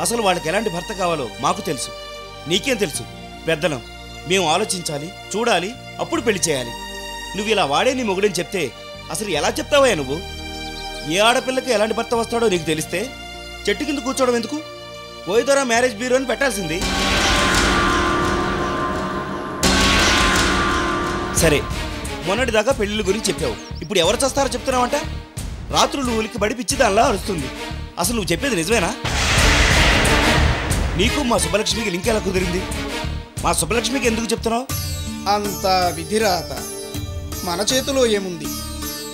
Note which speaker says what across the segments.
Speaker 1: అసలు వాళ్ళకి ఎలాంటి భర్త కావాలో మాకు తెలుసు, నీకేం తెలుసు? పెద్దలం, మేము ఆలోచించాలి, చూడాలి, అప్పుడు పెళ్లి చేయాలి. నువ్వు ఇలా వాడే నీ మొగుడని చెప్తే అసలు ఎలా చెప్తావా నువ్వు? ఏ ఆడపిల్లకి ఎలాంటి భర్త వస్తాడో నీకు తెలిస్తే చెట్టు కింద కూర్చోవడం ఎందుకు? పోయిదోరా మ్యారేజ్ బ్యూరో అని పెట్టాల్సింది. సరే, మొన్నటిదాకా పెళ్లిళ్ళ గురించి చెప్పావు, ఇప్పుడు ఎవరు చేస్తారో చెప్తున్నావంట? రాత్రులు ఉలికి బడి పిచ్చిదానిలా అరుస్తుంది. అసలు నువ్వు చెప్పేది నిజమేనా? నీకు మా సుబ్బలక్ష్మికి లింక్ ఎలా కుదిరింది? మా సుబ్బలక్ష్మికి ఎందుకు చెప్తున్నావు?
Speaker 2: అంత విధిరాత మన చేతిలో ఏముంది?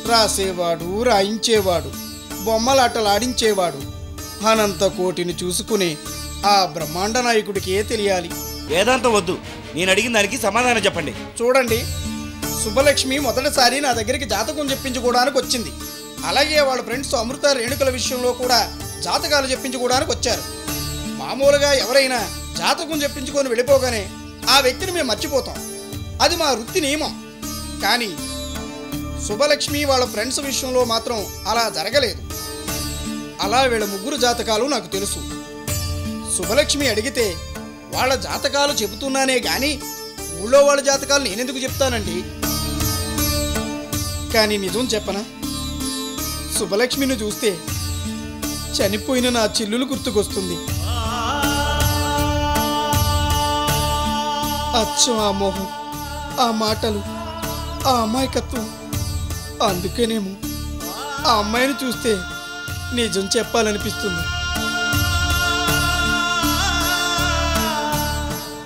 Speaker 2: రాసేవాడు, రాయించేవాడు, బొమ్మలాటలాడించేవాడు, అనంత కోటిని చూసుకునే ఆ బ్రహ్మాండ నాయకుడికే తెలియాలి.
Speaker 1: వేదాంతం వద్దు, నేను అడిగిన దానికి సమాధానం చెప్పండి.
Speaker 2: చూడండి, సుబ్బలక్ష్మి మొదటిసారి నా దగ్గరికి జాతకం చెప్పించుకోవడానికి వచ్చింది. అలాగే వాళ్ళ ఫ్రెండ్స్ అమృత, రేణుకల విషయంలో కూడా జాతకాలు చెప్పించుకోవడానికి వచ్చారు. మామూలుగా ఎవరైనా జాతకం చెప్పించుకొని వెళ్ళిపోగానే ఆ వ్యక్తిని మేము మర్చిపోతాం, అది మా వృత్తి నియమం. కానీ సుబ్బలక్ష్మి వాళ్ళ ఫ్రెండ్స్ విషయంలో మాత్రం అలా జరగలేదు. అలా వీళ్ళ ముగ్గురు జాతకాలు నాకు తెలుసు. సుబ్బలక్ష్మి అడిగితే వాళ్ళ జాతకాలు చెబుతున్నానే గాని ఊళ్ళో వాళ్ళ జాతకాలు నేనెందుకు చెప్తానండి? కానీ నిజం చెప్పనా, సుబ్బలక్ష్మిని చూస్తే చనిపోయిన నా చెల్లులు గుర్తుకొస్తుంది. అచ్చం ఆ మోహం, ఆ మాటలు, ఆ అమాయకత్వం. అందుకేనేమో ఆ అమ్మాయిని చూస్తే నిజం చెప్పాలనిపిస్తుంది.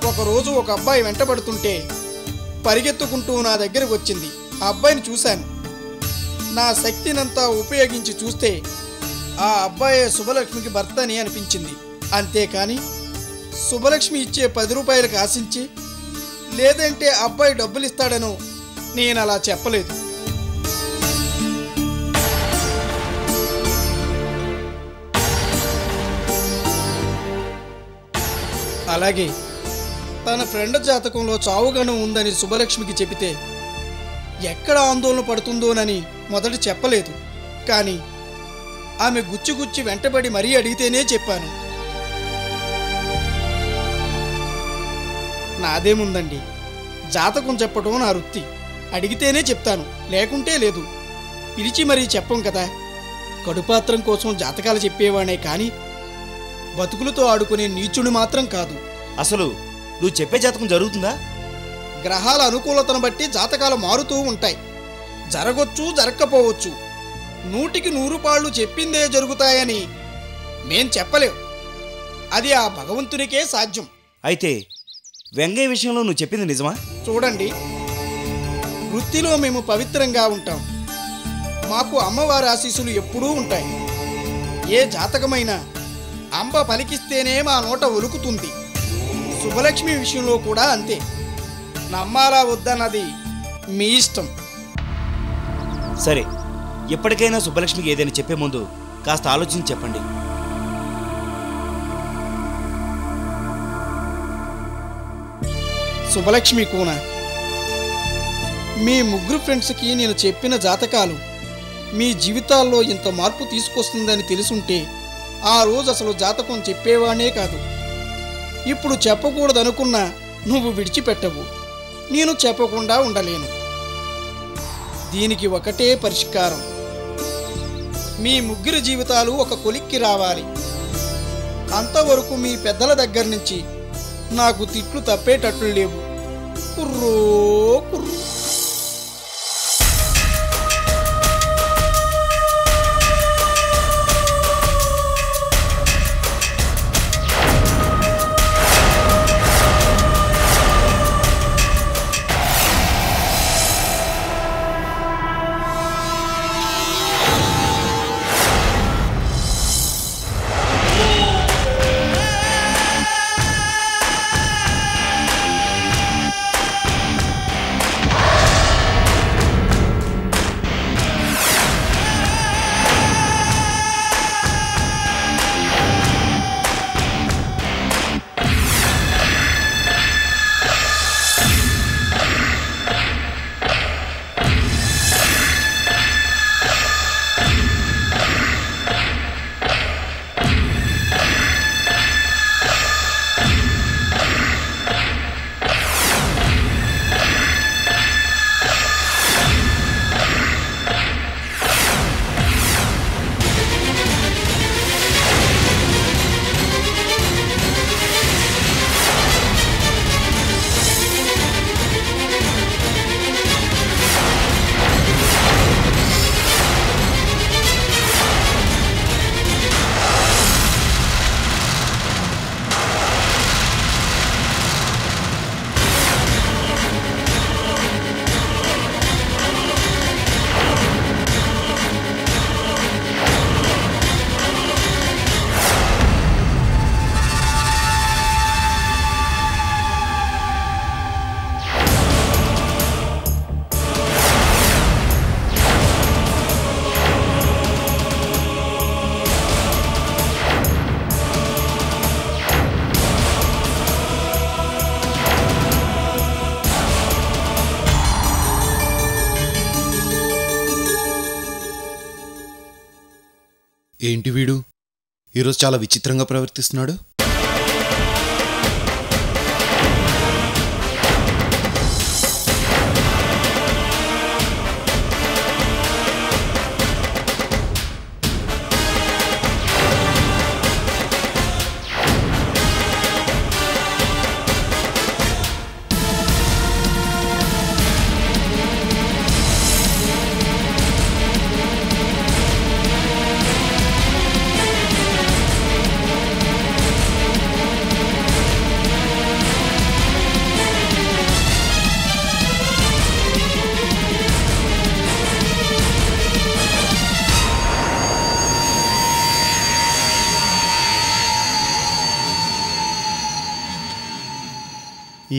Speaker 2: ఒకరోజు ఒక అబ్బాయి వెంటబడుతుంటే పరిగెత్తుకుంటూ నా దగ్గరకు వచ్చింది. ఆ అబ్బాయిని చూశాను. నా శక్తినంతా ఉపయోగించి చూస్తే ఆ అబ్బాయే సుబ్బలక్ష్మికి భర్త అని అనిపించింది. అంతేకాని సుబ్బలక్ష్మి ఇచ్చే 10 రూపాయలకు ఆశించి, లేదంటే అబ్బాయి డబ్బులు ఇస్తాడనో నేను అలా చెప్పలేదు. అలాగే తన ఫ్రెండ్ జాతకంలో చావుగణం ఉందని సుబ్బలక్ష్మికి చెబితే ఎక్కడ ఆందోళన పడుతుందోనని మొదట చెప్పలేదు. కానీ ఆమె గుచ్చి వెంటబడి మరీ అడిగితేనే చెప్పాను. నాదేముందండి, జాతకం చెప్పడం నా వృత్తి. అడిగితేనే చెప్తాను, లేకుంటే లేదు. పిలిచి మరీ చెప్పం కదా. కడుపాత్రం కోసం జాతకాలు చెప్పేవాడే కానీ బతుకులతో ఆడుకునే నీచుని మాత్రం కాదు.
Speaker 1: అసలు నువ్వు చెప్పే జాతకం జరుగుతుందా?
Speaker 2: గ్రహాల అనుకూలతను బట్టి జాతకాలు మారుతూ ఉంటాయి. జరగొచ్చు, జరగకపోవచ్చు. 100కి 100 పాళ్ళు చెప్పిందే జరుగుతాయని మేం చెప్పలేం. అది ఆ భగవంతునికే సాధ్యం.
Speaker 1: అయితే వెంగయ్య విషయంలో నువ్వు చెప్పింది నిజమా?
Speaker 2: చూడండి, వృత్తిలో మేము పవిత్రంగా ఉంటాం. మాకు అమ్మవారి ఆశీస్సులు ఎప్పుడూ ఉంటాయి. ఏ జాతకమైనా అంబ పలికిస్తేనే మా నోట ఒలుకుతుంది. సుబ్బలక్ష్మి విషయంలో కూడా అంతే. నమ్మాలా వద్దన్నది మీ ఇష్టం.
Speaker 1: సరే, ఎప్పటికైనా సుబ్బలక్ష్మికి ఏదైనా చెప్పే ముందు కాస్త ఆలోచించి చెప్పండి.
Speaker 2: సుబ్బలక్ష్మి కూన, మీ ముగ్గురు ఫ్రెండ్స్కి నేను చెప్పిన జాతకాలు మీ జీవితాల్లో ఇంత మార్పు తీసుకొస్తుందని తెలుసుంటే ఆ రోజు అసలు జాతకం చెప్పేవానే కాదు. ఇప్పుడు చెప్పకూడదనుకున్నా నువ్వు విడిచిపెట్టవు, నేను చెప్పకుండా ఉండలేను. దీనికి ఒకటే పరిష్కారం. మీ ముగ్గురి జీవితాలు ఒక కొలిక్కి రావాలి. అంతవరకు మీ పెద్దల దగ్గర నుంచి నాకు తిట్లు తప్పేటట్లు లేవు. కుర్రో కుర్రో.
Speaker 3: ఏంటి వీడు ఈరోజు చాలా విచిత్రంగా ప్రవర్తిస్తున్నాడు.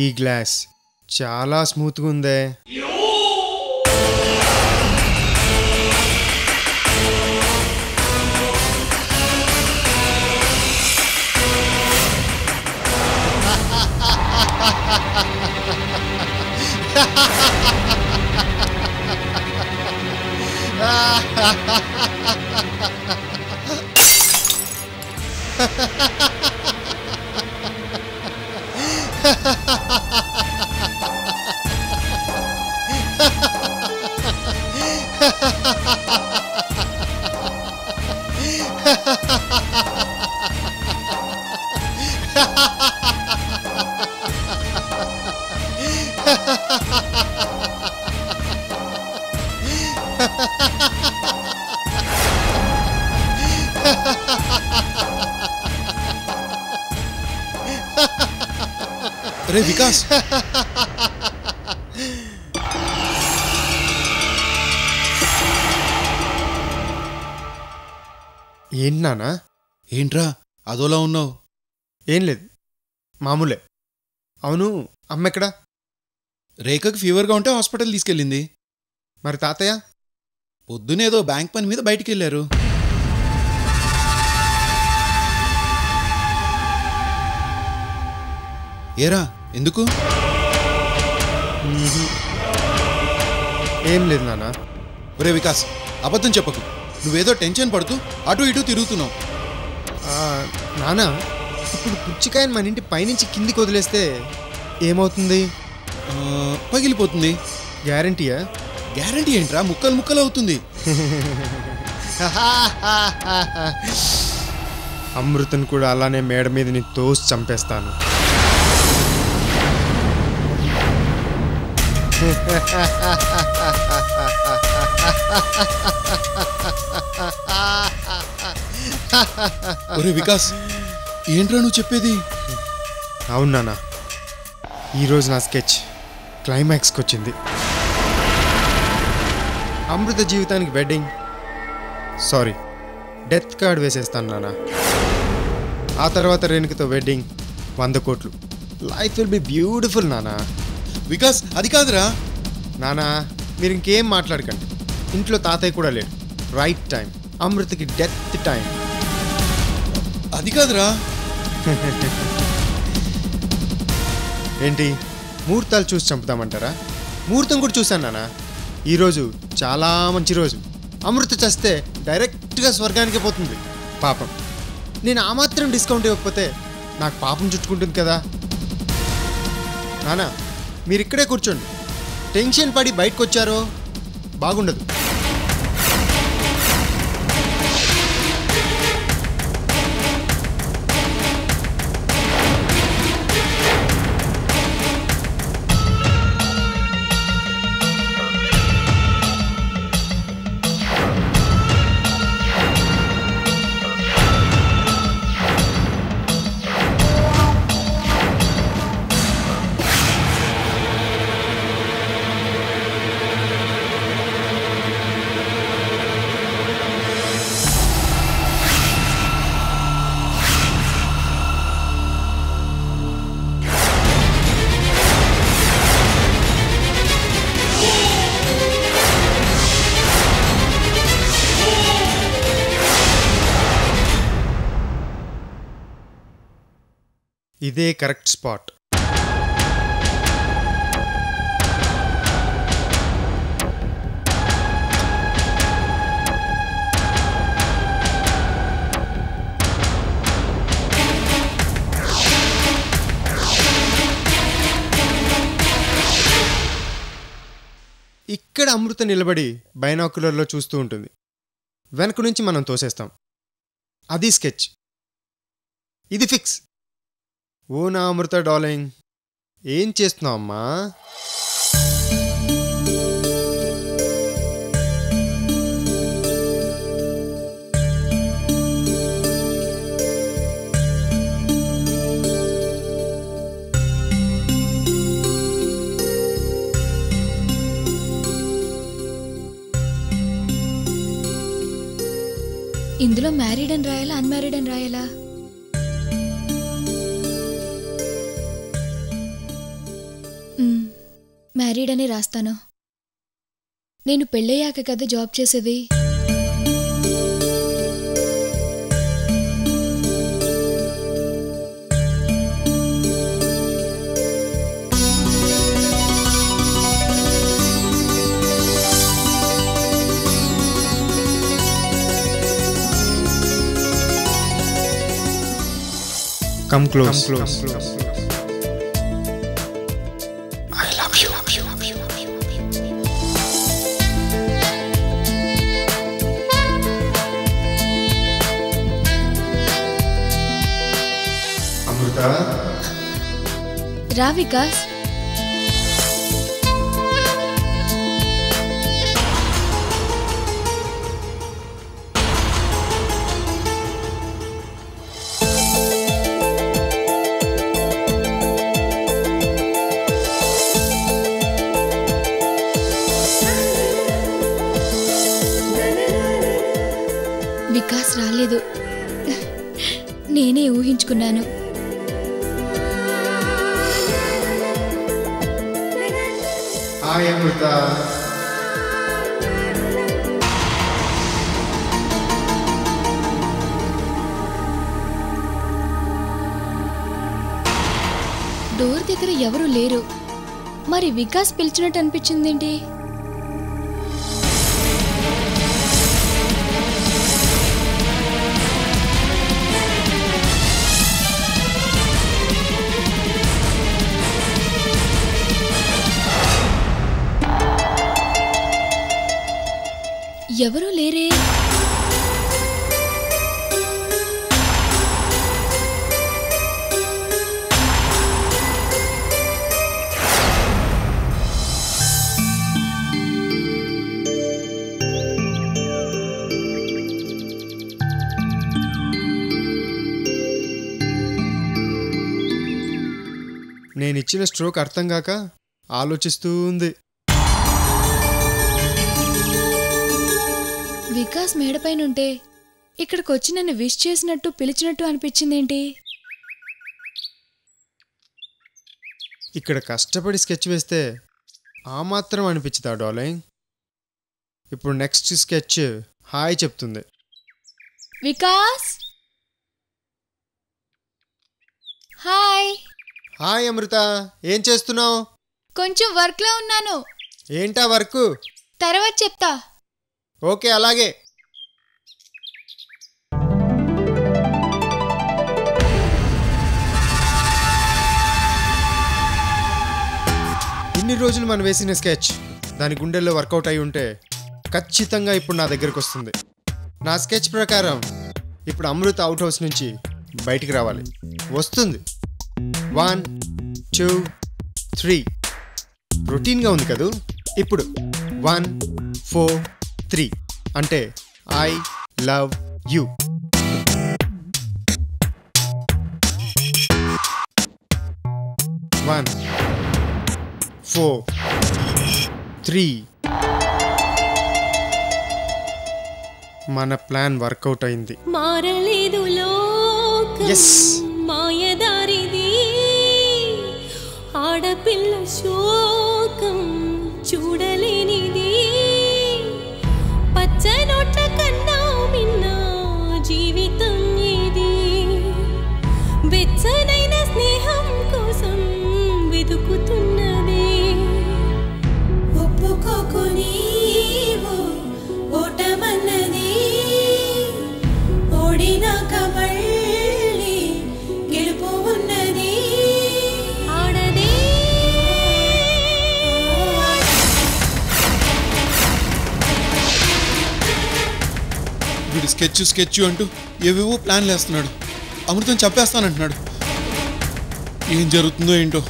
Speaker 4: ఈ గ్లాస్ చాలా స్మూత్గా ఉందే.
Speaker 3: అరే వికాస్,
Speaker 4: ఏంటి నానా?
Speaker 3: ఏంట్రా అదోలా ఉన్నావు?
Speaker 4: ఏం లేదు, మామూలే. అవును, అమ్మ ఎక్కడా?
Speaker 3: రేఖకి ఫీవర్గా ఉంటే హాస్పిటల్ తీసుకెళ్ళింది.
Speaker 4: మరి తాతయ్య?
Speaker 3: పొద్దునేదో బ్యాంక్ పని మీద బయటికి వెళ్ళారు. ఏరా ఎందుకు?
Speaker 4: ఏం లేదు నానా.
Speaker 3: ఒరే వికాస్, అబద్ధం చెప్పకు. నువ్వేదో టెన్షన్ పడుతూ అటు ఇటు తిరుగుతున్నావు.
Speaker 4: నానా, ఇప్పుడు పుచ్చికాయని మన ఇంటి పైనుంచి కిందికి వదిలేస్తే ఏమవుతుంది?
Speaker 3: పగిలిపోతుంది.
Speaker 4: గ్యారంటీయా?
Speaker 3: గ్యారంటీ ఏంట్రా, ముక్కలు ముక్కలు అవుతుంది.
Speaker 4: అమృతను కూడా అలానే మేడ మీద నీ తోసి చంపేస్తాను.
Speaker 3: ఒరే వికాస్, ఏంట్రా నువ్వు చెప్పేది?
Speaker 4: అవును నాన్న, ఈరోజు నా స్కెచ్ క్లైమాక్స్కి వచ్చింది. అమృత జీవితానికి వెడ్డింగ్, సారీ డెత్ కార్డ్ వేసేస్తాను నాన్న. ఆ తర్వాత రేణుకతో వెడ్డింగ్, 100 కోట్లు. లైఫ్ విల్ బి బ్యూటిఫుల్ నాన్న.
Speaker 3: వికాస్ అది కాదురా.
Speaker 4: నానా, మీరు ఇంకేం మాట్లాడకండి. ఇంట్లో తాతయ్య కూడా లేడు. రైట్ టైం, అమృతకి డెత్ టైం.
Speaker 3: అది కాదురా.
Speaker 4: ఏంటి, ముహూర్తాలు చూసి చంపుతామంటారా? ముహూర్తం కూడా చూశాను నాన్న. ఈరోజు చాలా మంచి రోజు. అమృత చస్తే డైరెక్ట్గా స్వర్గానికి పోతుంది. పాపం, నేను ఆ మాత్రం డిస్కౌంట్ ఇవ్వకపోతే నాకు పాపం చుట్టుకుంటుంది కదా. నానా, మీరు ఇక్కడే కూర్చోండి. టెన్షన్ పడి బయటకు వచ్చారో బాగుండదు. ఇదే కరెక్ట్ స్పాట్. ఇక్కడ అమృత నిలబడి బైనాక్యులర్లో చూస్తూ ఉంటుంది. వెనక నుంచి మనం తోసేస్తాం. అది స్కెచ్. ఇది ఫిక్స్. ఓ నా అమృత డార్లింగ్, ఏం చేస్తున్నావు అమ్మా?
Speaker 5: ఇందులో మ్యారీడ్ అని రాయాలా, అన్మ్యారీడ్ అని రాయాలా? మ్యారీడ్ అని రాస్తాను. నేను పెళ్ళయ్యాక కదా జాబ్ చేసేది.
Speaker 4: Come close.
Speaker 3: I love you.
Speaker 4: అమృత,
Speaker 5: రా వికాస్. వికాస్ రాలేదు, నేనే ఊహించుకున్నాను.
Speaker 4: హాయ్ అమృత.
Speaker 5: డోర్ దగ్గర ఎవరూ లేరు. మరి వికాస్ పిలిచినట్టు అనిపించిందేంటి? ఎవరూ లేరే.
Speaker 4: నేనిచ్చిన స్ట్రోక్ అర్థం కాక ఆలోచిస్తూ ఉంది.
Speaker 5: వికాస్ మేడపైనుంటే ఇక్కడికి వచ్చి నన్ను విష్ చేసినట్టు పిలిచినట్టు అనిపించిందేంటి?
Speaker 4: ఇక్కడ కష్టపడి స్కెచ్ వేస్తే ఆ మాత్రం అనిపించుతా డార్లింగ్. ఇప్పుడు నెక్స్ట్ స్కెచ్ హాయ్ చెప్తుంది.
Speaker 5: వికాస్ హాయ్.
Speaker 4: హాయ్ అమృత, ఏం చేస్తున్నావు?
Speaker 5: కొంచెం వర్క్లో ఉన్నాను.
Speaker 4: ఏంటా వర్క్?
Speaker 5: తర్వాత చెప్తా.
Speaker 4: ఓకే, అలాగే. ఇన్ని రోజులు మనం వేసిన స్కెచ్ దాని గుండెల్లో వర్కౌట్ అయి ఉంటే ఖచ్చితంగా ఇప్పుడు నా దగ్గరకు వస్తుంది. నా స్కెచ్ ప్రకారం ఇప్పుడు అమృత అవుట్ హౌస్ నుంచి బయటికి రావాలి. వస్తుంది. 1 2 3. రొటీన్గా ఉంది కదూ. ఇప్పుడు 1 4 3 అంటే ఐ లవ్ యూ. వన్ 4 3. మన ప్లాన్ వర్కౌట్ అయింది.
Speaker 6: మారలేదు లోకం,
Speaker 4: ఎస్,
Speaker 6: మాయదారిది ఆడపిల్ల శోకం చూడలేనిది. పచ్చనోట్ల కన్నా మిన్న జీవితం ఇది. వెచ్చనైన స్నేహం కోసం వెతుకుతున్నది. ఒప్పుకోకు నీవు ఓటమన్నది. ఓడినాక మళ్ళీ గెలుపు ఉన్నది. ఆడదే
Speaker 3: స్కెచ్ అంటూ ఏవేవో ప్లాన్లు వేస్తున్నాడు. అమృతం చెప్పేస్తానంటున్నాడు. ఏం జరుగుతుందో ఏంటో.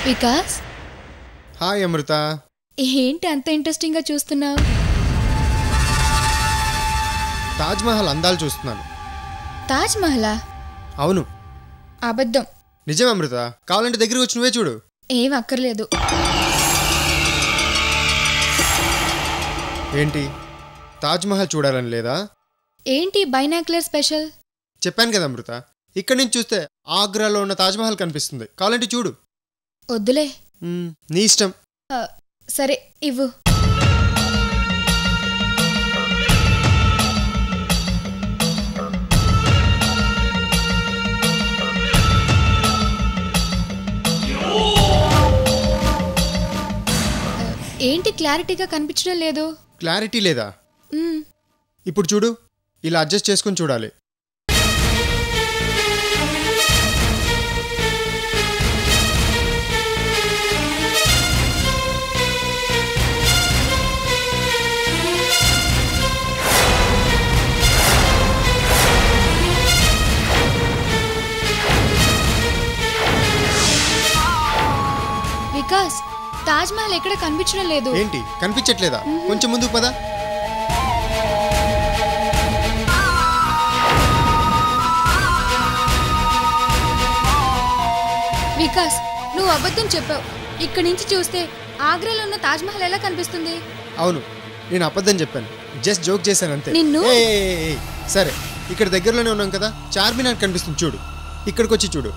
Speaker 5: వికాస్,
Speaker 4: హాయ్ అమృత.
Speaker 5: ఏంటి అంత ఇంట్రెస్టింగ్గా చూస్తున్నావు?
Speaker 4: తాజ్మహల్ అందాలు చూస్తున్నాను.
Speaker 5: తాజ్ మహలా?
Speaker 4: అవును,
Speaker 5: అబద్ధం.
Speaker 4: నిజం అమృత. కావాలంటే దగ్గరికి వచ్చి నువ్వే చూడు.
Speaker 5: ఏం అక్కర్లేదు.
Speaker 4: ఏంటి, తాజ్మహల్ చూడాలని లేదా?
Speaker 5: ఏంటి బైనాక్యులర్ స్పెషల్?
Speaker 4: చెప్పాను కదా అమృత, ఇక్కడి నుంచి చూస్తే ఆగ్రాలో ఉన్న తాజ్మహల్ కనిపిస్తుంది. కావాలంటే చూడు.
Speaker 5: వద్దులే.
Speaker 4: నీ ఇష్టం.
Speaker 5: సరే ఇవ్వు. ఏంటి క్లారిటీగా కనిపించడం లేదు?
Speaker 4: క్లారిటీ లేదా? ఇప్పుడు చూడు, ఇలా అడ్జస్ట్ చేసుకుని చూడాలి.
Speaker 5: వికాస్, తాజ్ మహల్ ఎక్కడ కనిపించడం లేదు.
Speaker 4: ఏంటి కనిపించట్లేదా? కొంచెం ముందుకు పద.
Speaker 5: వికాస్, నువ్వు అబద్ధం చెప్పావు. ఇక్కడి నుంచి చూస్తే ఆగ్రాలో ఉన్న తాజ్ మహల్ ఎలా కనిపిస్తుంది?
Speaker 4: అవును, నేను అబద్ధం చెప్పాను. జస్ట్ జోక్ చేశాను అంతే.
Speaker 5: నిన్ను?
Speaker 4: సరే, ఇక్కడ దగ్గరలోనే ఉన్నాం కదా, చార్మినార్ కనిపిస్తుంది చూడు. ఇక్కడికి వచ్చి చూడు.